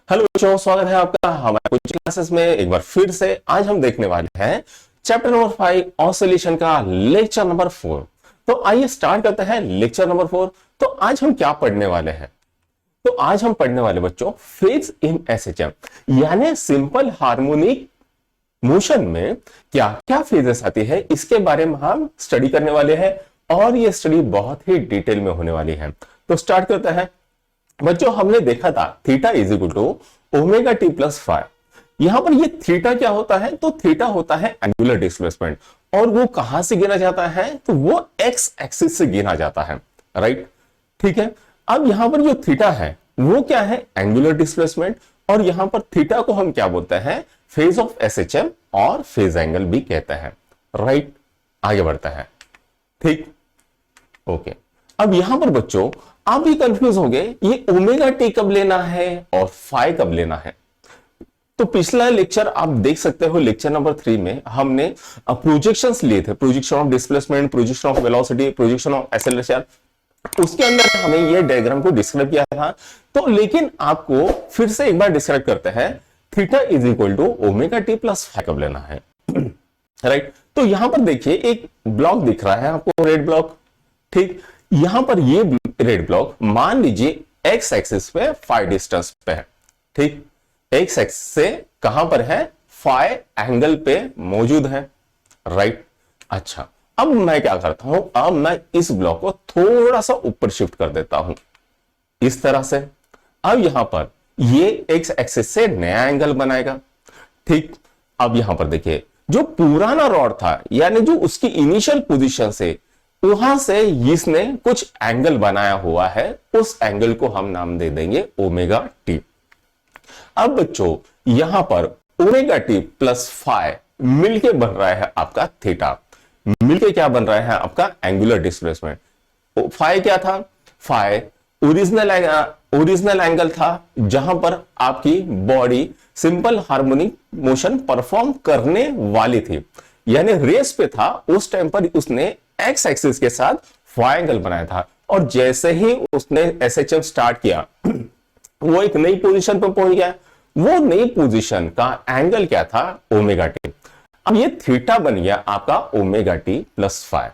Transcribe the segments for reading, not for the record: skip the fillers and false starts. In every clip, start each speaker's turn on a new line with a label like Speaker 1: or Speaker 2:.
Speaker 1: Hello बच्चों, स्वागत है आपका हमारे कोचिंग क्लासेस में। एक बार फिर से आज हम देखने वाले हैं चैप्टर नंबर 5 ऑसिलेशन का लेक्चर नंबर 4। तो आइए स्टार्ट करते हैं लेक्चर नंबर 4। तो आज हम क्या पढ़ने वाले हैं? तो आज हम पढ़ने वाले बच्चों फेज इन एसएचएम, यानी सिंपल हार्मोनिक मोशन में क्या क्या फेजेस आती है, इसके बारे में हम स्टडी करने वाले हैं और ये स्टडी बहुत ही डिटेल में होने वाली है। तो स्टार्ट करते हैं बच्चों। हमने देखा था theta is equal to omega T plus five. यहां पर ये थीटा क्या होता है? तो थीटा होता है एंगुलर डिस्प्लेसमेंट, और वो कहां से गिना जाता है? तो वो एक्स एक्सिस से गिना जाता है, राइट? ठीक है। अब यहां पर जो थीटा है वो क्या है? Angular displacement. और यहां पर थीटा को हम क्या बोलते हैं? फेज ऑफ एसएचएम और फेज एंगल भी कहते हैं, राइट? आगे बढ़ता है, ठीक, ओके। अब यहां पर बच्चों आप भी कंफ्यूज हो गए, ये ओमेगा टी कब लेना है और फाई कब लेना है? तो पिछला लेक्चर आप देख सकते हो, लेक्चर नंबर 3 में हमने प्रोजेक्शंस लिए थे, projection of displacement, projection of velocity, projection of acceleration. उसके अंदर हमें ये डायग्राम को डिस्क्राइब किया था। तो लेकिन आपको फिर से एक बार डिस्क्राइब करते हैं, theta is equal to omega T plus phi कब लेना है, राइट? तो यहां पर देखिए एक ब्लॉक दिख रहा है आपको, रेड ब्लॉक, ठीक। यहां पर ये रेड ब्लॉक मान लीजिए एक्स एक्सिस पे फाई डिस्टेंस पे है, ठीक। एक्स एक्सिस से कहां पर है? फाई एंगल पे मौजूद है, राइट? अच्छा, अब मैं क्या करता हूं, अब मैं इस ब्लॉक को थोड़ा सा ऊपर शिफ्ट कर देता हूं इस तरह से। अब यहां पर ये एक्स एक्सिस से नया एंगल बनाएगा, ठीक। अब यहां पर देखिए जो पुराना रॉड था, यानी जो उसकी इनिशियल पोजीशन से वहां से इसने कुछ एंगल बनाया हुआ है, उस एंगल को हम नाम दे देंगे ओमेगा टी। अब बच्चों यहां पर ओमेगा टी प्लस फाई मिलके बन रहा है आपका थीटा, मिलके क्या बन रहा है? आपका एंगुलर डिस्प्लेसमेंट। फाई क्या था? फाई ओरिजिनल एंगल था जहां पर आपकी body simple harmonic motion perform करने वाली थी, यानी रेस पे था। उस टाइम पर उसने एक्स एक्सिस के साथ फाई एंगल बनाया था, और जैसे ही उसने एसएचएम स्टार्ट किया वो एक नई पोजीशन पर पहुंच गया। वो नई पोजीशन का एंगल क्या था? Omega T. अब ये थीटा बन गया आपका ओमेगा टी प्लस फाई।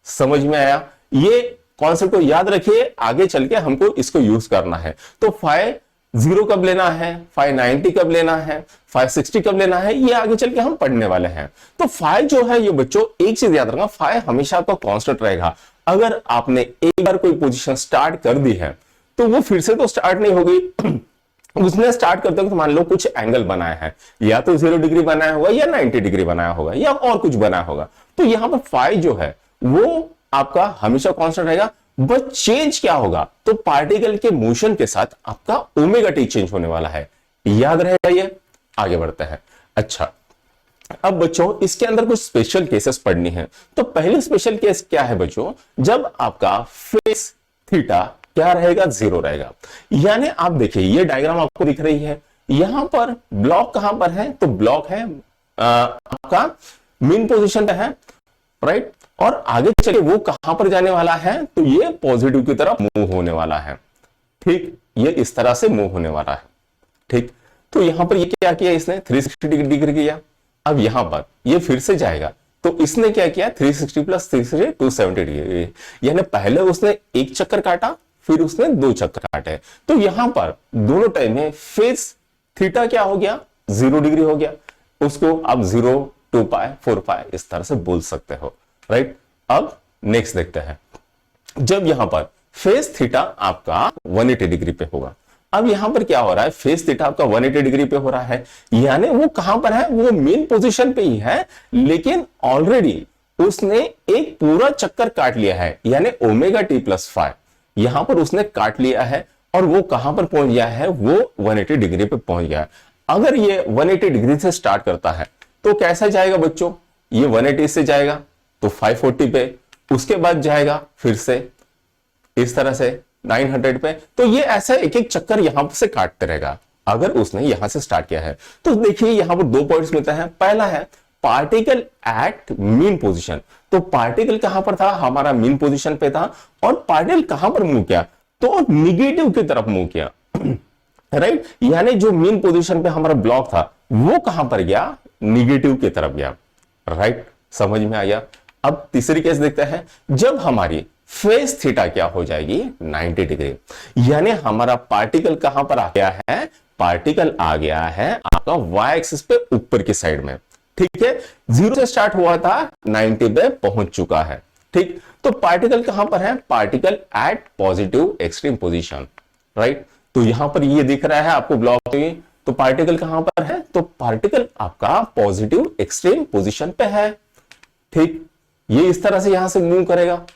Speaker 1: समझ में आया? ये कॉन्सेप्ट को याद रखिए, आगे चल के हमको इसको यूज करना है। तो फाई 0 कब लेना है, फाई 90 कब लेना है, फाई 60 कब लेना है, ये आगे चल के हम पढ़ने वाले हैं। तो फाई जो है ये बच्चों एक चीज याद रखना, फाई हमेशा आपका कांस्टेंट रहेगा। अगर आपने एक बार कोई पोजीशन स्टार्ट कर दी है तो वो फिर से तो स्टार्ट नहीं होगी। उसने स्टार्ट करते वक्त मान लो कुछ एंगल बनाया है, या तो 0 डिग्री बनाया होगा, या 90 डिग्री बनाया होगा, या और कुछ बनाया होगा। तो यहां पर फाई जो है वो आपका हमेशा कांस्टेंट रहेगा। बस चेंज क्या होगा? तो पार्टिकल के मोशन के साथ आपका ओमेगा टी चेंज होने वाला है, याद रहेगा ये। आगे बढ़ते हैं। अच्छा, अब बच्चों इसके अंदर कुछ स्पेशल केसेस पढ़नी है। तो पहले स्पेशल केस क्या है बच्चों? जब आपका फेस थीटा क्या रहेगा? 0 रहेगा। यानी आप देखिए ये डायग्राम आपको दिख रही है, यहां पर ब्लॉक कहां पर है? तो ब्लॉक है आपका मेन पोजीशन पे है, राइट? और आगे चलिए वो कहां पर जाने वाला है? तो ये पॉजिटिव की तरफ मूव होने वाला है, ठीक। ये इस तरह से मूव होने वाला है, ठीक। तो यहां पर ये क्या किया इसने? 360 डिग्री किया। अब यहां पर ये फिर से जाएगा, तो इसने क्या किया? 360 प्लस 360 270 डिग्री, यानी पहले उसने एक चक्कर काटा, फिर उसने 2 चक्कर काटे। तो यहां पर दोनों टाइम में फेज थीटा क्या हो गया? 0 डिग्री हो गया। उसको आप 0, 2 पाई, 4 पाई इस तरह से बोल सकते हो, राइट? अब नेक्स्ट देखते हैं। जब यहां पर फेज थीटा आपका 180 डिग्री पे होगा, अब यहां पर क्या हो रहा है? फेज थीटा आपका 180 डिग्री पे हो रहा है, यानी वो कहां पर है? वो मेन पोजीशन पे ही है, लेकिन ऑलरेडी उसने एक पूरा चक्कर काट लिया है, यानी ओमेगा टी प्लस फाइव यहां पर उसने काट लिया है, और वो कहां पर पहुंच गया है? वो 180 डिग्री पे पहुंच गया है। अगर ये 180 डिग्री से स्टार्ट करता है तो कैसा जाएगा बच्चों? ये 180 से जाएगा तो 540 पे, उसके बाद जाएगा फिर से इस तरह से 900 पे। तो ये ऐसा एक एक चक्कर यहां से काटते रहेगा अगर उसने यहां से स्टार्ट किया है। तो देखिए यहां पर 2 पॉइंट्स मिलते हैं। पहला है पार्टिकल एट मीन पोजीशन। तो पार्टिकल कहां पर था? हमारा मीन पोजीशन पे था। और पार्टिकल कहां पर मूव किया? तो निगेटिव की तरफ मूव किया, राइट, यानी जो मीन पोजीशन पे हमारा ब्लॉक था वो कहां पर गया, निगेटिव की तरफ गया। राइट, समझ में आ गया। अब तीसरी केस देखते हैं, जब हमारी फेस थीटा क्या हो जाएगी, 90 डिग्री, यानी हमारा पार्टिकल कहां पर आ गया है, पार्टिकल आ गया है आपका वाई एक्सिस पे ऊपर की साइड में। ठीक है, 0 से स्टार्ट हुआ था, 90 पे पहुंच चुका है। ठीक, तो पार्टिकल कहां पर है, particle at positive extreme position. Right, तो यहां पर ये दिख रहा है आपको ब्लॉक, तो पार्टिकल कहां पर है, तो पार्टिकल आपका पॉजिटिव एक्सट्रीम पोजीशन पे है। ठीक, ये इस तरह से यहां से मूव करेगा,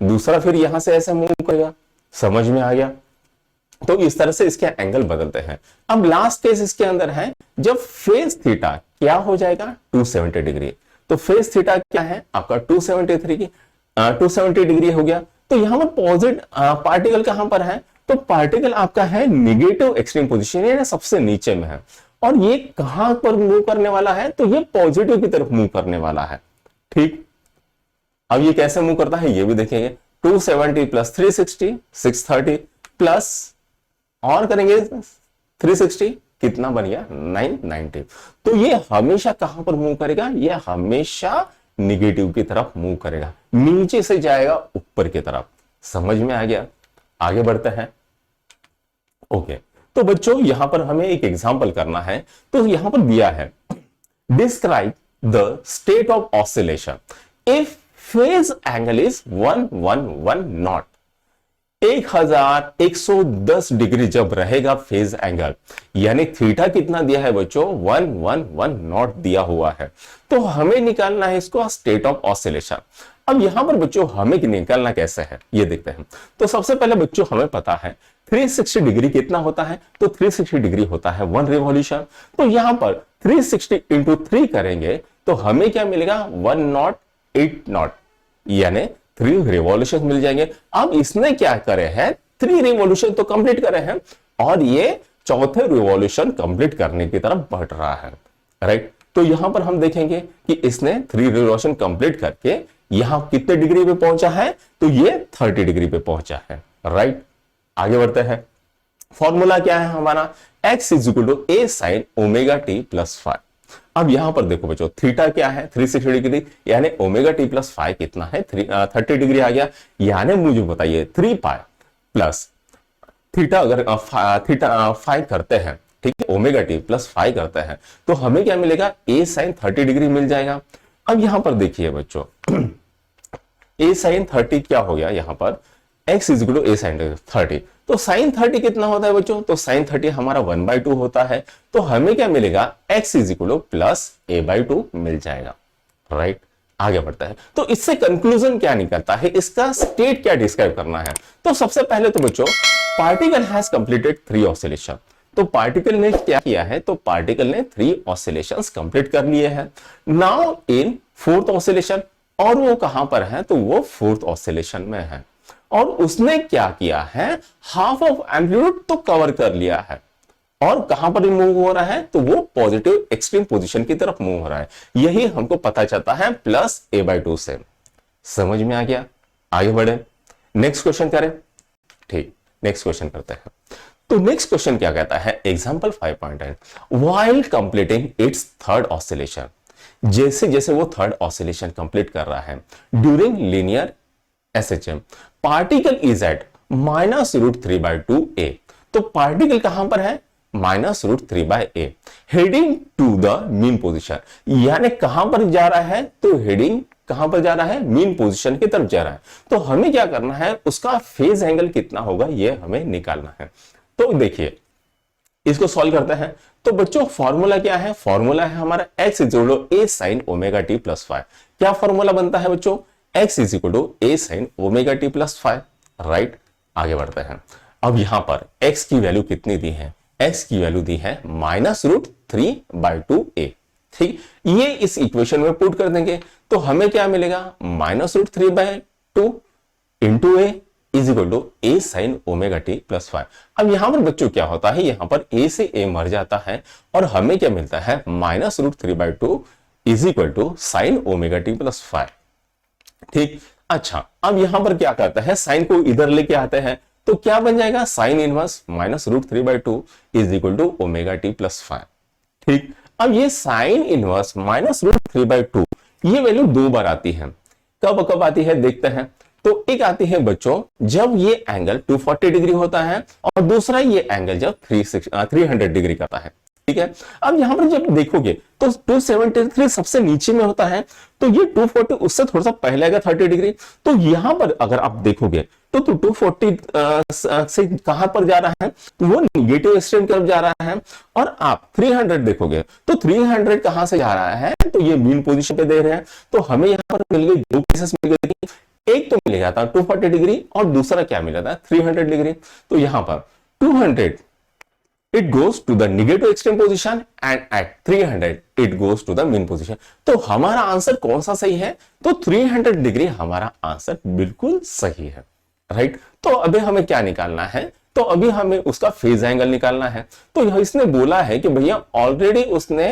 Speaker 1: दूसरा फिर यहां से ऐसे मूव करेगा। समझ में आ गया। तो इस तरह से इसके एंगल बदलते हैं। अब लास्ट केस इसके अंदर है, जब फेज थीटा क्या हो जाएगा, 270 डिग्री। तो फेज थीटा क्या है आपका 270 डिग्री हो गया। तो यहां पर पॉजिटिव पार्टिकल कहां पर है, तो पार्टिकल आपका है निगेटिव एक्सट्रीम पोजीशन, यानी सबसे नीचे में है। और ये कहां पर मूव करने वाला है, तो ये पॉजिटिव की तरफ मूव करने वाला है। ठीक, अब ये कैसे मूव करता है ये भी देखेंगे। 270 प्लस 360, 630 प्लस और करेंगे 360, कितना बन गया, 990। तो ये हमेशा कहां पर मूव करेगा, ये हमेशा निगेटिव की तरफ मूव करेगा, नीचे से जाएगा ऊपर की तरफ। समझ में आ गया। आगे बढ़ते हैं। ओके, तो बच्चों यहां पर हमें एक एग्जांपल करना है। तो यहां पर दिया है, describe the state of oscillation if phase angle is 111 not. 1110 degree जब रहेगा फेज एंगल, यानी थीटा कितना दिया है बच्चों, 111 नॉट दिया हुआ है। तो हमें निकालना है इसको स्टेट ऑफ ऑसिलेशन। अब यहां पर बच्चों हमें निकालना कैसे है ये देखते हैं। तो सबसे पहले बच्चों हमें पता है 360 डिग्री कितना होता है, तो 360 डिग्री होता है 1 रिवॉल्यूशन। तो यहां पर 360 इंटू 3 करेंगे तो हमें क्या मिलेगा, 108 नॉट, यानी 3 रिवॉल्यूशन मिल जाएंगे। अब इसने क्या करे हैं, 3 रिवॉल्यूशन तो कंप्लीट करे हैं और ये चौथे रिवॉल्यूशन कंप्लीट करने की तरफ बढ़ रहा है। राइट, तो यहां पर हम देखेंगे कि इसने 3 रिवॉल्यूशन कंप्लीट करके यहां कितने डिग्री पे पहुंचा है, तो ये 30 डिग्री पे पहुंचा है। राइट, आगे बढ़ते हैं। फॉर्मूला क्या है हमारा, x equal to a sin omega T plus 5। अब यहां पर देखो बच्चों, थीटा क्या है 360 डिग्री, यानी ओमेगा टी प्लस 5 कितना है, 30 डिग्री आ गया। यानी मुझे बताइए 3 पाई प्लस थीटा, अगर थीटा 5 करते हैं, ठीक है, ओमेगा टी प्लस 5 करते हैं तो हमें क्या मिलेगा, a sin 30 डिग्री मिल जाएगा। अब यहां पर देखिए बच्चों, a sin 30 क्या हो गया, यहां पर x is equal to a sin 30। तो sin 30 कितना होता है बच्चों, तो sin 30 हमारा 1/2 होता है। तो हमें क्या मिलेगा, x is equal two plus a/2 मिल जाएगा। राइट, आगे बढ़ता है। तो इससे कंक्लूजन क्या निकलता है, इसका स्टेट क्या डिस्क्राइब करना है। तो सबसे पहले तो बच्चों, पार्टिकल हैज कंप्लीटेड 3 ऑसिलेशन। तो पार्टिकल ने क्या किया है, तो पार्टिकल ने 3 ऑसिलेशंस कंप्लीट कर लिए हैं। नाउ इन 4th ऑसिलेशन, और वो कहां पर है, तो वो 4th ऑसिलेशन में है। और उसने क्या किया है, हाफ ऑफ एम्पलीट्यूड तो कवर कर लिया है। और कहां पर मूव हो रहा है, तो वो पॉजिटिव एक्सट्रीम पोजीशन की तरफ मूव हो रहा है। यही हमको पता चलता है प्लस a/2 से। समझ में आ गया। आगे बढ़े, नेक्स्ट क्वेश्चन करें। ठीक, नेक्स्ट क्वेश्चन करते हैं। तो नेक्स्ट क्वेश्चन क्या कहता है, example 5.8, while completing its 3rd oscillation. जैसे जैसे वो 3rd ऑसिलेशन कंप्लीट कर रहा है, during linear SHM, particle is at -√3/2a। तो पार्टिकल कहां पर है, -√3/a, heading to the mean position. यानी कहां पर जा रहा है, तो हेडिंग कहां पर जा रहा है, मीन पोजीशन की तरफ जा रहा है। तो हमें क्या करना है, उसका फेज एंगल कितना होगा ये हमें निकालना है। तो देखिए इसको सॉल्व करते हैं। तो बच्चों फॉर्मूला क्या है, फॉर्मूला है हमारा x equal to a sin omega T plus 5। क्या फॉर्मूला बनता है बच्चों, x is equal to a sin omega T plus 5। Right, आगे बढ़ते हैं। अब यहां पर x की वैल्यू कितनी दी है, x की वैल्यू दी है -√3/2a। ठीक, ये इस इक्वेशन में पुट कर देंगे तो हमें क्या मिलेगा, -√3/2 into a is equal to a sin omega T plus 5। अब यहां पर बच्चों क्या होता है, यहां पर a से a मर जाता है और हमें क्या मिलता है, -√3/2 is equal to sin omega T plus 5। ठीक, अच्छा अब यहां पर क्या करते हैं, साइन को इधर लेके आते हैं तो क्या बन जाएगा, sine inverse minus √3/2 is equal to omega T plus 5। ठीक, अब ये साइन इनवर्स माइनस √3/2 ये वैल्यू 2 बार आती है। कब कब आती है देखते हैं। तो एक आती है बच्चों जब ये एंगल 240 डिग्री होता है, और दूसरा ये एंगल जब 300 डिग्री करता है। ठीक है, अब यहां पर जब देखोगे तो 273 सबसे नीचे में होता है, तो ये 240 उससे थोड़ा सा पहले आएगा 30 डिग्री। तो यहां पर अगर आप देखोगे तो 240 से कहां पर जा रहा है, तो वो निगेटिव एक्सट्रीम तरफ जा रहा है। और आप 300 देखोगे तो 300 कहां से जा रहा है, तो ये मीन पोजीशन पे दे रहे हैं। तो हमें यहां पर मिल गई दो केसेस मिल गई, एक तो मिल जाता 240 डिग्री और दूसरा क्या मिला था 300 डिग्री। तो यहां पर 200 it goes to the negative extreme position and at 300 it goes to the mean position। तो हमारा आंसर कौन सा सही है, तो 300 डिग्री हमारा आंसर बिल्कुल सही है, राइट। तो अभी हमें क्या निकालना है, तो अभी हमें उसका फेज एंगल निकालना है। तो इसने बोला है कि भैया ऑलरेडी उसने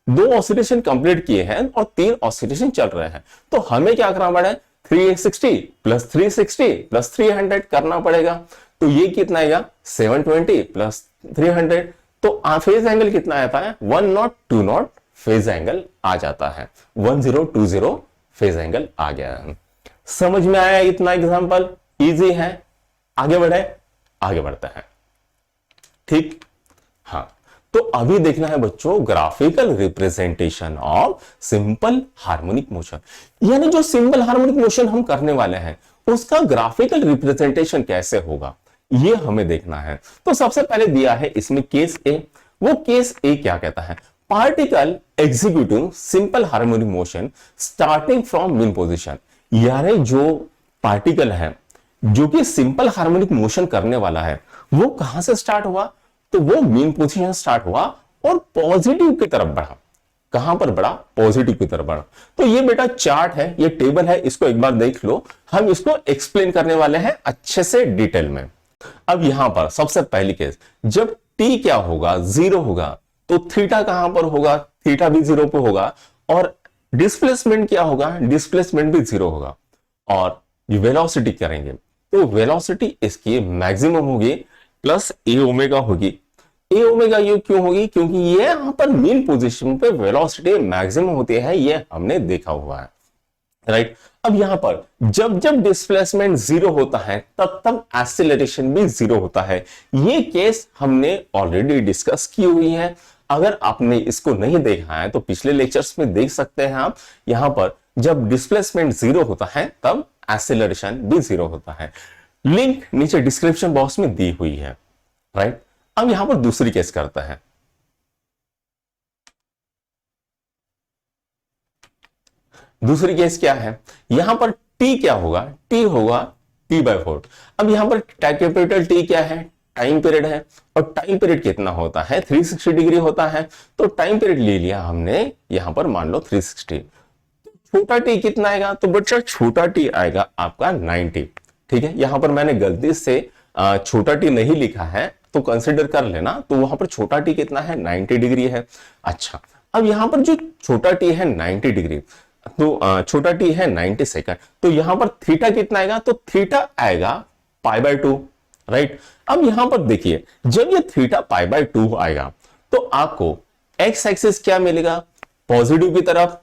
Speaker 1: 2 ऑसिलेशन कंप्लीट किए हैं और 3 ऑसिलेशन चल रहे हैं, तो हमें क्या करना पड़ेगा, 360 प्लस 360 प्लस 300 करना पड़ेगा। तो ये कितना आएगा 720 प्लस 300। तो फेज एंगल कितना आता है 1020 फेज एंगल आ जाता है, 1020 फेज एंगल आ गया है। समझ में आया इतना एग्जांपल, इजी है। आगे बढ़े, आगे बढ़ते हैं। ठीक, हाँ, तो अभी देखना है बच्चों graphical representation of simple harmonic motion, यानी जो सिंपल हार्मोनिक मोशन हम करने वाले हैं उसका ग्राफिकल रिप्रेजेंटेशन कैसे होगा ये हमें देखना है। तो सबसे पहले दिया है इसमें केस ए। वो केस ए क्या कहता है, particle executing simple harmonic motion starting from mean position, यानी जो पार्टिकल है जो कि सिंपल हार्मोनिक मोशन करने वाला है वो कहां से स्टार्ट हुआ, तो वो मीन पोजीशन स्टार्ट हुआ और पॉजिटिव की तरफ बढ़ा। कहां पर बढ़ा, पॉजिटिव की तरफ बढ़ा। तो ये बेटा चार्ट है, ये टेबल है, इसको एक बार देख लो। हम इसको एक्सप्लेन करने वाले हैं अच्छे से डिटेल में। अब यहां पर सबसे पहली केस, जब t क्या होगा 0 होगा तो थीटा कहां पर होगा, थीटा भी 0 पे होगा। और डिस्प्लेसमेंट क्या होगा, डिस्प्लेसमेंट भी 0 होगा। और ये वेलोसिटी करेंगे तो वेलोसिटी इसकी मैक्सिमम होगी प्लस ए ओमेगा होगी। ए ओमेगा यू क्यों होगी, क्योंकि ये यहां पर मीन पोजीशन पे वेलोसिटी मैक्सिमम होती है, ये हमने देखा हुआ है, राइट। अब यहां पर जब जब डिस्प्लेसमेंट 0 होता है तब तब एक्सेलरेशन भी 0 होता है। ये केस हमने ऑलरेडी डिस्कस की हुई है। अगर आपने इसको नहीं देखा है तो पिछले लेक्चर्स में देख सकते हैं आप। यहां पर जब डिस्प्लेसमेंट 0 होता है तब एक्सेलरेशन भी 0 होता है। लिंक नीचे डिस्क्रिप्शन बॉक्स में दी हुई है, राइट। अब यहां पर दूसरी केस करता है। दूसरी केस क्या है, यहां पर t क्या होगा, t होगा t/4। अब यहां पर कैपिटल T क्या है, टाइम पीरियड है। और टाइम पीरियड कितना होता है 360 डिग्री होता है। तो टाइम पीरियड ले लिया हमने, यहां पर मान लो 360। छोटा t कितना आएगा, तो बच्चा छोटा t आएगा आपका 90। ठीक है, यहां पर मैंने गलती से छोटा t नहीं लिखा है तो कंसिडर कर लेना। तो वहां पर छोटा t कितना है 90 डिग्री है। अच्छा, अब यहां पर जो छोटा t है 90 डिग्री, तो छोटा t है 90 सेकंड। तो यहां पर थीटा कितना आएगा, तो थीटा आएगा π/2, राइट। अब यहां पर देखिए जब ये थीटा π/2 आएगा तो आपको एक्स एक्सिस क्या मिलेगा, पॉजिटिव की तरफ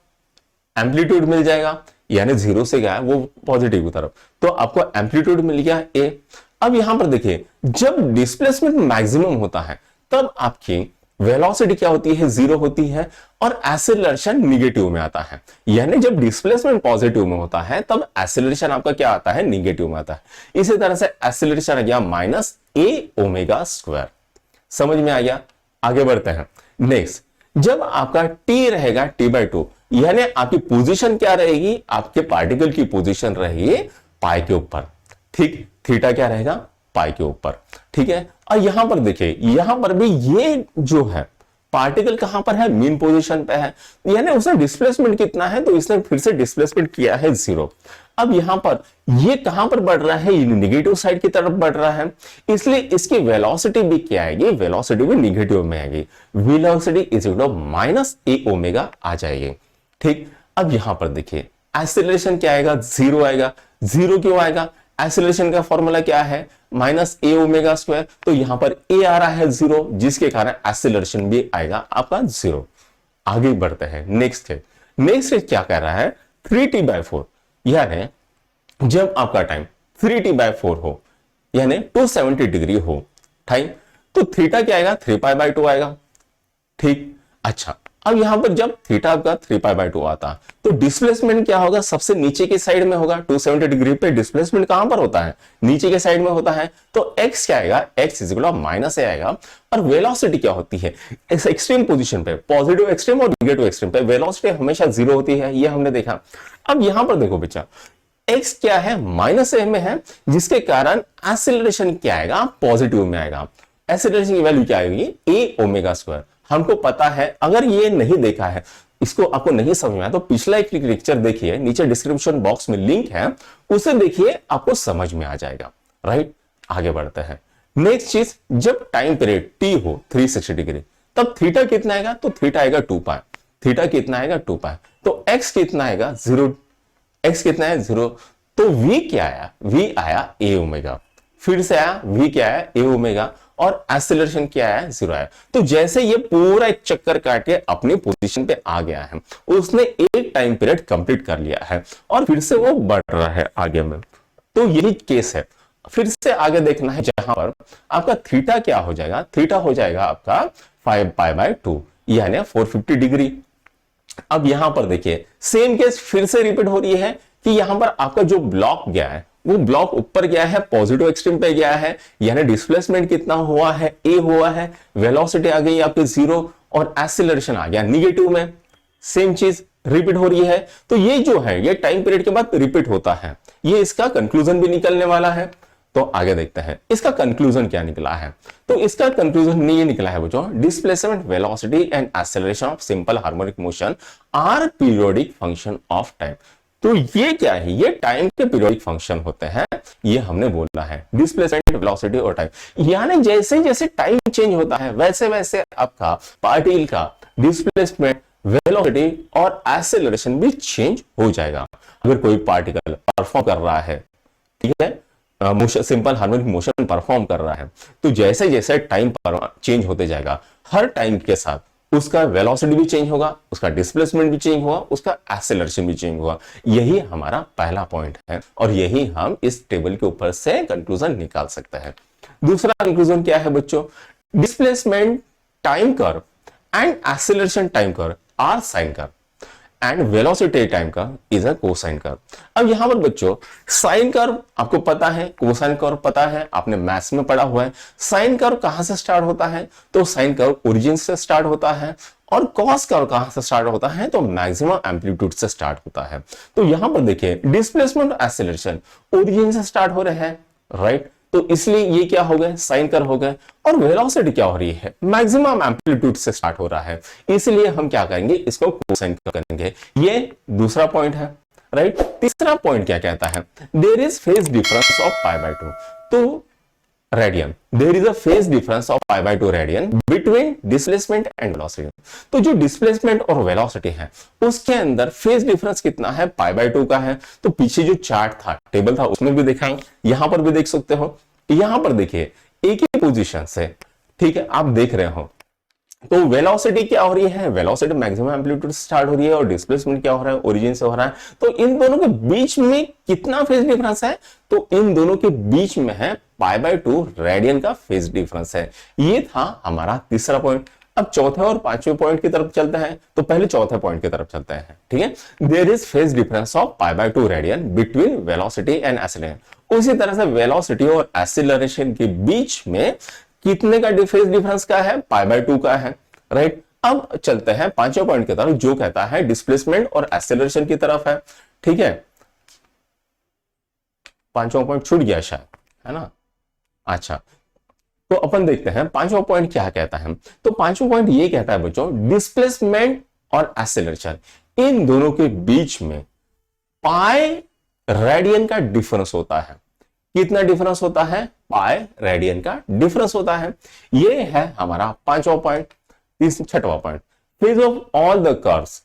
Speaker 1: एम्पलीट्यूड मिल जाएगा, यानी 0 से क्या है वो पॉजिटिव की तरफ। तो आपको एम्पलीट्यूड मिल गया ए। अब यहां पर देखिए जब डिस्प्लेसमेंट मैक्सिमम होता है तब आपकी वेलोसिटी क्या होती है 0 होती है और एक्सेलरेशन निगेटिव में आता है। यानी जब डिस्प्लेसमेंट पॉजिटिव में होता है तब एक्सेलरेशन आपका क्या आता है, निगेटिव में आता है। इसी तरह से एक्सेलरेशन आ गया माइनस ए ओमेगा स्क्वायर। समझ में आ गया, आगे बढ़ते हैं। नेक्स्ट, जब आपका t रहेगा t/2, यानी आपकी पोजीशन क्या रहेगी, आपके पार्टिकल की पोजीशन रहेगी पाई के ऊपर। ठीक, थीटा क्या रहेगा पाई के ऊपर। ठीक है, और यहां पर देखिए यहां पर भी ये जो है पार्टिकल कहां पर है, मीन पोजीशन पे है। यानी उसने डिस्प्लेसमेंट कितना है, तो इसने फिर से डिस्प्लेसमेंट किया है 0। अब यहां पर ये कहां पर बढ़ रहा है, ये निगेटिव साइड की तरफ बढ़ रहा है, इसलिए इसकी वेलोसिटी भी क्या आएगी, वेलोसिटी भी निगेटिव में आएगी। Velocity is equal to minus A omega आ जाएगी। ठीक, अब यहां पर देखिए एक्सेलरेशन क्या आएगा, 0 आएगा। 0 क्यों आएगा, एक्सेलरेशन का फॉर्मूला क्या है, माइनस ए ओमेगा स्क्वायर, तो यहां पर ए आ रहा है 0, जिसके कारण एक्सेलरेशन भी आएगा आपका 0। आगे बढ़ते हैं नेक्स्ट है। नेक्स्ट है क्या कह रहा है 3t/4, यानी जब आपका टाइम 3t/4 हो यानी 270 डिग्री हो टाइम, तो थीटा क्या आएगा 3π/2 आएगा। ठीक, अच्छा अब यहां पर जब थीटा आपका 3π/2 आता तो डिस्प्लेसमेंट क्या होगा, सबसे नीचे की साइड में होगा। 270 डिग्री पे डिस्प्लेसमेंट कहां पर होता है, नीचे के साइड में होता है। तो x क्या आएगा, x इक्वल माइनस ए आएगा। और वेलोसिटी क्या होती है, इस एक्सट्रीम पोजीशन पे, पॉजिटिव एक्सट्रीम और निगेटिव एक्सट्रीम पे वेलोसिटी हमेशा 0 होती है, ये हमने देखा। अब यहां पर देखो बच्चा, x क्या है माइनस ए में है, जिसके कारण एक्सेलरेशन क्या आएगा पॉजिटिव में आएगा। एक्सेलरेशन की वैल्यू क्या आएगी ए ओमेगा स्क्वायर। हमको पता है, अगर ये नहीं देखा है, इसको आपको नहीं समझ में आया तो पिछला एक लेक्चर देखिए, नीचे डिस्क्रिप्शन बॉक्स में लिंक है, उसे देखिए आपको समझ में आ जाएगा। राइट, आगे बढ़ते हैं। नेक्स्ट चीज, जब टाइम पीरियड टी हो 360 डिग्री, तब थीटा कितना आएगा, तो थीटा आएगा 2π। थीटा कितना आएगा 2π, तो एक्स कितना आएगा 0। एक्स कितना है 0, तो v क्या आया, v आया ए ओमेगा। फिर से आया v क्या आया ए ओमेगा, और एक्सेलरेशन क्या है 0 आया। तो जैसे ये पूरा एक चक्कर काट के अपनी पोजीशन पे आ गया है, उसने एक टाइम पीरियड कंप्लीट कर लिया है और फिर से वो बढ़ रहा है आगे में। तो यही केस है। फिर से आगे देखना है, जहां पर आपका थीटा क्या हो जाएगा, थीटा हो जाएगा आपका 5π/2 यानी 450 डिग्री। अब यहां पर देखिए सेम केस फिर से रिपीट हो रही है कि यहां पर आपका जो ब्लॉक गया है, वो ब्लॉक ऊपर गया है, पॉजिटिव एक्सट्रीम पे गया है, यानी डिस्प्लेसमेंट कितना हुआ है ए हुआ है, वेलोसिटी आ गई आपके 0 और एक्सेलरेशन आ गया निगेटिव में। सेम चीज रिपीट हो रही है। तो ये जो है ये टाइम पीरियड के बाद रिपीट होता है, ये इसका कंक्लूजन भी निकलने वाला है। तो आगे देखते हैं इसका कंक्लूजन क्या निकला है। तो इसका कंक्लूजन ये निकला है बच्चों, displacement, velocity and acceleration of simple harmonic motion are periodic function of time. तो ये क्या है, ये टाइम के पीरियोडिक फंक्शन होते हैं, ये हमने बोला है डिस्प्लेसमेंट, वेलोसिटी और टाइम। यानी जैसे जैसे टाइम चेंज होता है वैसे वैसे आपका पार्टिकल का डिस्प्लेसमेंट, वेलोसिटी और एक्सेलरेशन भी चेंज हो जाएगा। अगर कोई पार्टिकल परफॉर्म कर रहा है, ठीक है, motion, simple harmonic motion perform कर रहा है, तो जैसे जैसे टाइम चेंज होते जाएगा, हर टाइम के साथ उसका वेलोसिटी भी चेंज होगा, उसका डिस्प्लेसमेंट भी चेंज होगा, उसका एक्सेलरेशन भी चेंज होगा। यही हमारा पहला पॉइंट है और यही हम इस टेबल के ऊपर से कंक्लूजन निकाल सकते हैं। दूसरा कंक्लूजन क्या है बच्चों, displacement time curve and acceleration time curve are sine curve and velocity time curve is a cosine curve. अब यहां पर बच्चों साइन कर्व आपको पता है, कोसाइन कर्व पता है, आपने मैथ्स में पढ़ा हुआ है। साइन कर्व कहां से स्टार्ट होता है, तो साइन कर्व ओरिजिन से स्टार्ट होता है, और कॉस कर्व कहां से स्टार्ट होता है, तो मैक्सिमम एम्पलीट्यूड से स्टार्ट होता है। तो यहां पर देखिए डिस्प्लेसमेंट और एक्सेलरेशन ओरिजिन से स्टार्ट हो रहे हैं, राइट, तो इसलिए ये क्या हो गए, साइन कर्व हो गए। और वेलोसिटी क्या हो रही है, मैक्सिमम एम्पलीट्यूड से स्टार्ट हो रहा है, इसलिए हम क्या करेंगे, इसको कोसाइन कर्व करेंगे। ये दूसरा पॉइंट है, राइट। तीसरा पॉइंट क्या कहता है, there is phase difference of π/2 तो radian, there is a phase difference of π/2 radian between displacement and velocity. तो जो डिस्प्लेसमेंट और वेलोसिटी है उसके अंदर फेज डिफरेंस कितना है, π/2 का है। तो पीछे जो चार्ट था, टेबल था, उसमें भी देखा है, यहां पर भी देख सकते हो। यहां पर देखिए एक ही पोजीशन से, ठीक है, आप देख रहे हो, तो वेलोसिटी क्या हो रही है, वेलोसिटी मैक्सिमम एम्पलीट्यूड से स्टार्ट हो रही है, और डिस्प्लेसमेंट क्या हो रहा है, ओरिजिन से हो रहा है। तो इन दोनों के बीच में कितना फेज डिफरेंस है, तो इन दोनों के बीच में है π/2 रेडियन का फेज डिफरेंस है। ये था हमारा तीसरा पॉइंट। अब चौथे और पांचवें पॉइंट की तरफ चलते हैं, तो पहले चौथे पॉइंट की तरफ चलते हैं, ठीक है। There is phase difference of π/2 radian between velocity and acceleration. उसी तरह से वेलोसिटी और एक्सेलरेशन के बीच में कितने का फेज डिफरेंस का है, π/2 का है, राइट। अब चलते हैं पांचवें पॉइंट की तरफ, जो कहता है डिस्प्लेसमेंट और एक्सेलरेशन की तरफ है, ठीक है। पांचवा पॉइंट छूट गया शायद, है ना। अच्छा, तो अपन देखते हैं पांचवा पॉइंट क्या कहता है। तो पांचवा पॉइंट ये कहता है बच्चों, डिस्प्लेसमेंट और एक्सेलरेशन इन दोनों के बीच में पाई रेडियन का डिफरेंस होता है। कितना डिफरेंस होता है, पाई रेडियन का डिफरेंस होता है। ये है हमारा पांचवा पॉइंट। छठवां point, phase of all the curves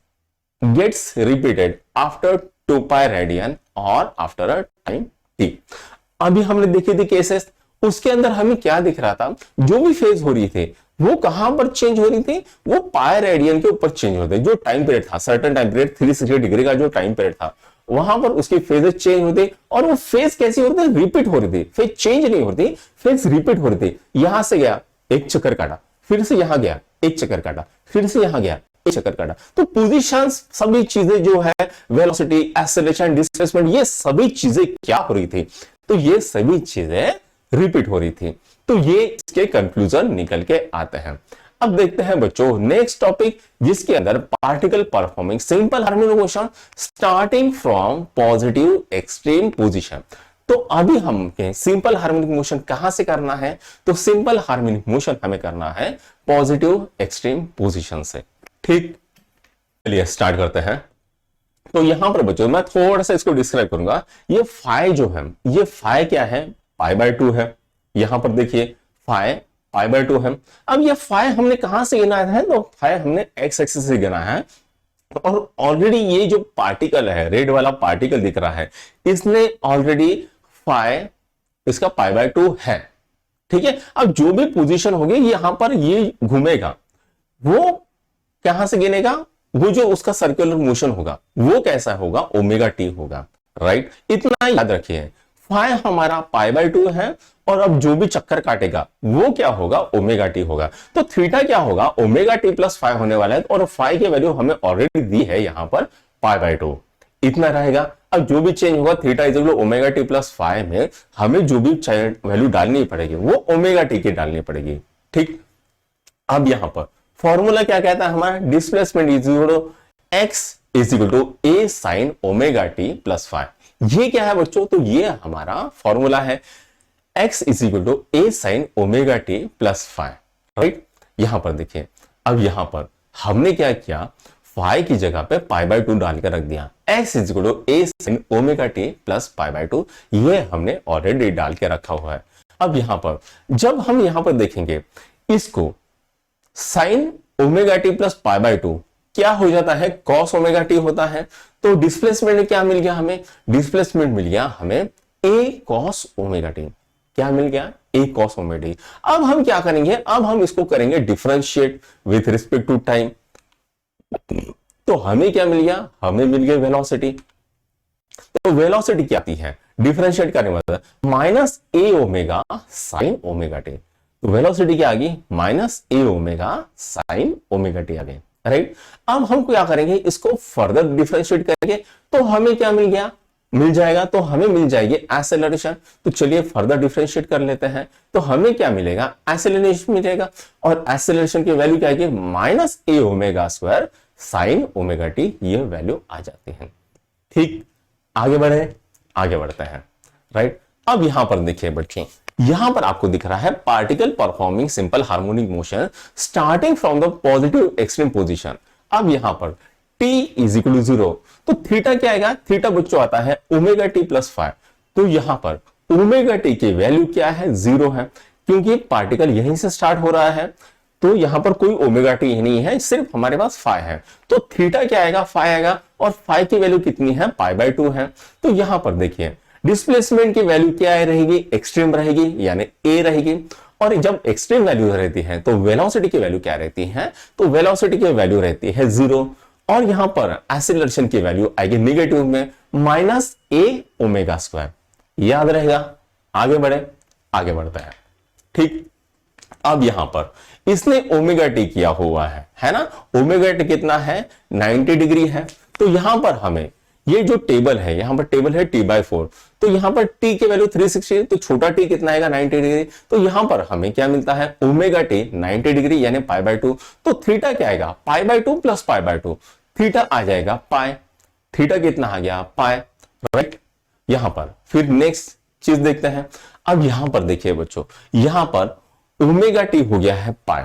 Speaker 1: gets repeated after 2π radian और आफ्टर अ टाइम t। अभी हमने देखी थी केसेस, उसके अंदर हमें क्या दिख रहा था, जो भी फेज हो रही थी वो कहां पर चेंज हो रही थी, वो पाई रेडियन के ऊपर चेंज होते, जो टाइम पीरियड था, सर्टेन टाइम पीरियड 360 डिग्री का जो टाइम पीरियड था, वहां पर उसकी फेजेस चेंज होते, और वो फेज कैसी होती है, रिपीट हो रही थी, फेज चेंज नहीं होती, फेज रिपीट हो रही थी। यहां से गया एक चक्कर काटा, फिर से यहां गया एक चक्कर काटा, फिर से यहां गया एक चक्कर काटा। तो पोजीशंस, सभी चीजें जो है, वेलोसिटी, एक्सेलरेशन, डिस्प्लेसमेंट, ये सभी चीजें क्या हो रही थी, तो ये सभी चीजें रिपीट हो रही थी। तो ये इसके कंक्लूजन निकल के आते हैं। अब देखते हैं बच्चों नेक्स्ट टॉपिक, जिसके अंदर particle performing simple harmonic motion starting from positive extreme position. तो अभी हम सिंपल हार्मोनिक मोशन कहां से करना है, तो सिंपल हार्मोनिक मोशन हमें करना है पॉजिटिव एक्सट्रीम पोजीशन से। ठीक, चलिए स्टार्ट करते हैं। तो यहां पर बच्चों मैं थोड़ा सा इसको डिस्क्राइब करूंगा। ये फाई जो है, ये फाई क्या है, π/2 है। यहां पर देखिए फाई π/2 है। अब ये फाई हमने कहां से गिना है, तो फाई हमने एक्स एक्सिस से गिना है, और ऑलरेडी ये जो पार्टिकल है, रेड वाला पार्टिकल दिख रहा है, इसने ऑलरेडी फाई इसका π/2 है। ठीक है, अब जो भी पोजीशन होगी यहां पर ये घूमेगा, वो कहां से गिनेगा, वो जो उसका सर्कुलर मोशन होगा वो कैसा होगा, ओमेगा टी होगा। राइट, इतना याद रखिए, फाई हमारा π/2 है, और अब जो भी चक्कर काटेगा वो क्या होगा, ओमेगा टी होगा। तो थीटा क्या होगा, ओमेगा टी प्लस फाई होने वाला है, और फाई की वैल्यू हमें ऑलरेडी दी है यहां पर π/2, इतना रहेगा। अब जो भी चेंज होगा theta is equal to omega T plus phi में हमें जो भी वैल्यू डालनी पड़ेगी वो ओमेगा टी की डालनी पड़ेगी। ठीक, अब यहां पर फॉर्मूला क्या कहता है हमारा, displacement is equal to X is equal to A sine omega T plus phi. ये क्या है बच्चों, तो ये हमारा फॉर्मूला है, x is equal to A sine omega T plus phi. Right, यहां पर देखिए, अब यहां पर हमने क्या किया, फाई की जगह पे π/2 डाल के रख दिया, x is equal to A sine omega T plus π/2, ये हमने ऑलरेडी डाल के रखा हुआ है। अब यहां पर जब हम यहां पर देखेंगे इसको, साइन ओमेगा टी प्लस π/2 क्या हो जाता है, कॉस ओमेगा टी होता है। तो डिस्प्लेसमेंट क्या मिल गया हमें, डिस्प्लेसमेंट मिल गया हमें ए कॉस ओमेगा टी। क्या मिल गया, ए कॉस ओमेगा टी। अब हम क्या करेंगे, अब हम इसको करेंगे differentiate with respect to time. तो हमें क्या मिल गया, हमें मिल गया वेलोसिटी। तो वेलोसिटी क्या आती है, डिफरेंशिएट करने मतलब minus A omega sine omega T. तो वेलोसिटी क्या आ गई, minus A omega sine omega T आ गई। राइट, अब हम क्या करेंगे, इसको फर्दर डिफरेंशिएट करेंगे, तो हमें क्या मिल गया, मिल जाएगा, तो हमें मिल जाएगी एक्सेलरेशन। तो चलिए फर्दर डिफरेंशिएट कर लेते हैं, तो हमें क्या मिलेगा, एक्सेलरेशन मिलेगा, और एक्सेलरेशन की वैल्यू क्या आएगी, minus A omega square sine omega t, ये वैल्यू आ जाती है। ठीक, आगे बढ़े, आगे बढ़ते हैं। राइट, अब यहां पर देखिए बच्चे, यहां पर आपको दिख रहा है particle performing simple harmonic motion starting from the positive extreme position. अब यहां पर t इज इक्वल टू 0, तो थीटा क्या आएगा, थीटा बच्चों आता है ओमेगा टी प्लस फाइव। तो यहां पर ओमेगा टी की वैल्यू क्या है, 0 है, क्योंकि पार्टिकल यहीं से स्टार्ट हो रहा है। तो यहां पर कोई ओमेगा टी नहीं है, सिर्फ हमारे पास फाई है। तो थीटा क्या आएगा, फाई आएगा, और फाई की वैल्यू कितनी है, π/2 है। तो यहां पर देखिए डिस्प्लेसमेंट की वैल्यू क्या रहेगी, एक्सट्रीम रहेगी, यानी ए रहेगी। और जब एक्सट्रीम वैल्यू रहती है तो वेलोसिटी की वैल्यू क्या रहती है, तो वेलोसिटी की वैल्यू रहती है 0, और यहां पर एक्सीलरेशन की वैल्यू आएगी निगेटिव में, माइनस ए ओमेगा स्क्वायर। याद रहेगा, आगे बढ़े, आगे बढ़ता है। ठीक, अब यहां पर इसने ओमेगा टी किया हुआ है ना, ओमेगा टी कितना है, 90 डिग्री है। तो यहां पर हमें ये जो टेबल है, यहां पर टेबल है t/4, तो यहां पर t की वैल्यू 360, तो छोटा t कितना आएगा, 90 डिग्री। तो यहां पर हमें क्या मिलता है, ओमेगा टी 90 डिग्री यानी π/2। तो थीटा क्या आएगा, π/2 प्लस π/2, थीटा आ जाएगा पाई, थीटा कितना आ गया, पाई। राइट, यहां पर फिर नेक्स्ट चीज देखते हैं। अब यहां पर देखिए बच्चों, यहां पर ओमेगा टी हो गया है पाई,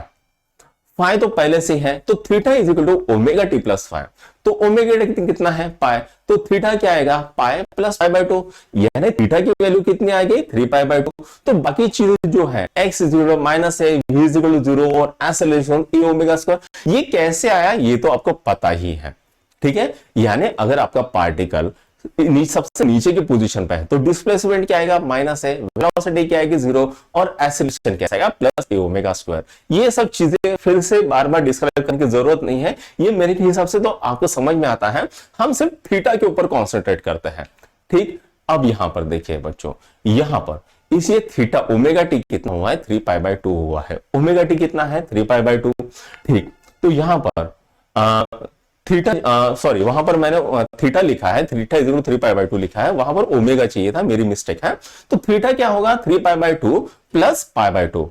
Speaker 1: फाई तो पहले से है, तो theta is equal to omega T plus phi. तो ओमेगा टी कितना है, पाई, तो थीटा क्या आएगा, पाई प्लस π/2, यानी थीटा की वैल्यू कितनी आ गई, 3π/2। तो बाकी चीजें जो है x is equal to minus है, v इज इक्वल टू 0, और एक्सेलरेशन e ओमेगा स्क्वायर, ये कैसे आया ये तो आपको पता ही है। ठीक है, यानी अगर आपका पार्टिकल सबसे नीचे की पोजीशन पे है, तो डिस्प्लेसमेंट क्या आएगा, माइनस है, वेलोसिटी क्या आएगी, जीरो, और एक्सीलरेशन क्या आएगा, प्लस ए ओमेगा स्क्वायर। ये सब चीजें फिर से बार बार डिस्क्राइब करने की जरूरत नहीं है, ये मेरे हिसाब से तो आपको समझ में आता है। हम सिर्फ थीटा के ऊपर कॉन्सेंट्रेट करते हैं। ठीक, अब यहां पर देखिए बच्चों, यहां पर इस ये थीटा ओमेगा टी कितना हुआ है, 3π/2 हुआ है। ओमेगा टी कितना है, 3π/2। ठीक, तो यहां पर थीटा, सॉरी वहां पर मैंने थीटा लिखा है, थीटा इज 3π/2 लिखा है, वहां पर ओमेगा चाहिए था, मेरी मिस्टेक है। तो थीटा क्या होगा, 3π/2 प्लस π/2।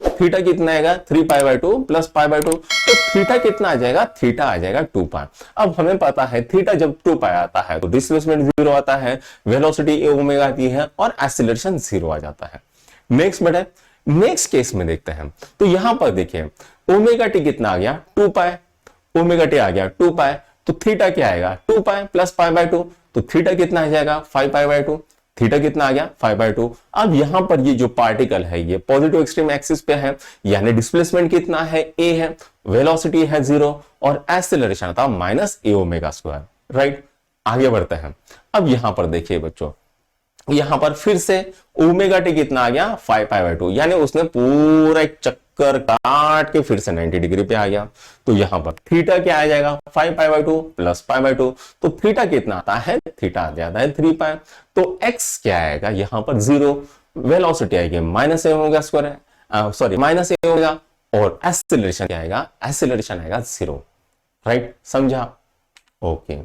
Speaker 1: थीटा कितना आएगा, 3π/2 प्लस π/2। तो थीटा कितना आ जाएगा, थीटा आ जाएगा 2π। अब हमें पता है थीटा जब 2π आता है तो डिस्प्लेसमेंट जीरो आता है, वेलोसिटी ए ओमेगा आती है, और एक्सीलरेशन जीरो आ जाता है। नेक्स्ट बेटा, नेक्स्ट केस में देखते हैं। तो यहां पर देखिए ओमेगा टी कितना आ गया, 2π, ओमेगा टी आ गया 2π, तो थीटा क्या आएगा, 2π प्लस π/2, तो थीटा कितना आ जाएगा, 5π/2। थीटा कितना आ गया, 5/2। अब यहां पर ये जो पार्टिकल है ये पॉजिटिव एक्सट्रीम एक्सिस पे है, यानी डिस्प्लेसमेंट कितना है, ए है, वेलोसिटी है जीरो, और एक्सेलरेशन था minus A omega square. Right, आगे बढ़ते हैं। अब यहां पर देखिए बच्चों, यहां पर फिर से ओमेगा टी कितना आ गया, 5π/2, यानी उसने पूरा एक चक्कर काट के फिर से 90 डिग्री पे आ गया। तो यहां पर थीटा क्या आ जाएगा, 5π/2 प्लस π/2, तो थीटा कितना आता है, थीटा आ जाता है 3π। तो एक्स क्या आएगा, यहां पर जीरो, वेलोसिटी आएगी minus A omega square, sorry minus A omega, और एक्सेलरेशन क्या आएगा, एक्सेलरेशन आएगा जीरो। राइट, समझा? ओके,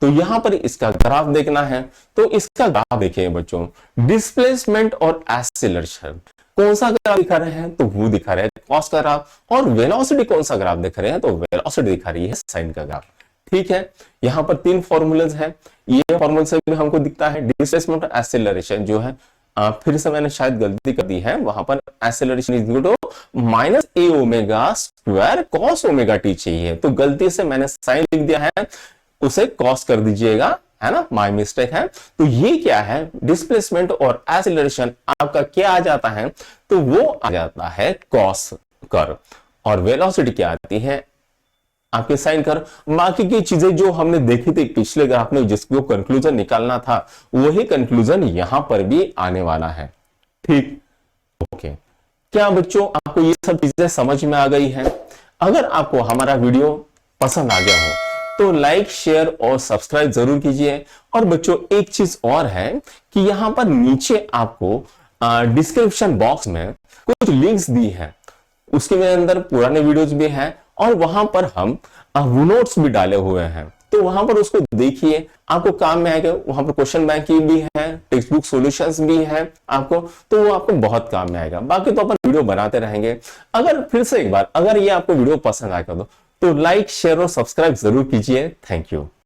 Speaker 1: तो यहां पर इसका ग्राफ देखना है। तो इसका ग्राफ देखिए बच्चों, डिस्प्लेसमेंट और एक्सीलरेशन कौन सा ग्राफ दिखा रहे हैं, तो वो दिखा रहे हैं कॉस का ग्राफ, और वेलोसिटी कौन सा ग्राफ दिखा रहे हैं, तो वेलोसिटी दिखा रही है साइन का ग्राफ। ठीक है, यहां पर तीन फॉर्मूलाज हैं, ये फॉर्मूला से भी हमको दिखता है डिस्प्लेसमेंट और एक्सीलरेशन जो है, फिर से मैंने शायद गलती कर दी है, वहां पर acceleration is equal to minus A omega square cos omega T चाहिए, तो गलती से मैंने साइन लिख दिया है, उसे कॉस कर दीजिएगा, है ना, माय मिस्टेक है। तो ये क्या है, डिस्प्लेसमेंट और एक्सीलरेशन आपका क्या आ जाता है, तो वो आ जाता है कॉस कर, और वेलोसिटी क्या आती है आपके साइन कर। बाकी की चीजें जो हमने देखी थी पिछले ग्राफ में, जिसको कंक्लूजन निकालना था, वही कंक्लूजन यहां पर भी आने वाला है। ठीक, ओके, क्या बच्चों आपको ये सब चीजें समझ में आ गई है? अगर आपको हमारा वीडियो पसंद आ गया हो तो लाइक, शेयर और सब्सक्राइब जरूर कीजिए। और बच्चों एक चीज और है कि यहां पर नीचे आपको डिस्क्रिप्शन बॉक्स में कुछ लिंक्स दी है, उसके अंदर पुराने वीडियोस भी हैं, और वहां पर हम नोट्स भी डाले हुए हैं, तो वहां पर उसको देखिए, आपको काम में आएगा। वहां पर क्वेश्चन बैंक भी है, टेक्स्ट बुक सॉल्यूशंस भी है आपको, तो वो आपको बहुत काम में आएगा। बाकी तो अपन वीडियो बनाते रहेंगे। अगर फिर से एक बार, अगर ये आपको वीडियो पसंद आएगा तो लाइक, शेयर और सब्सक्राइब जरूर कीजिए। Thank you.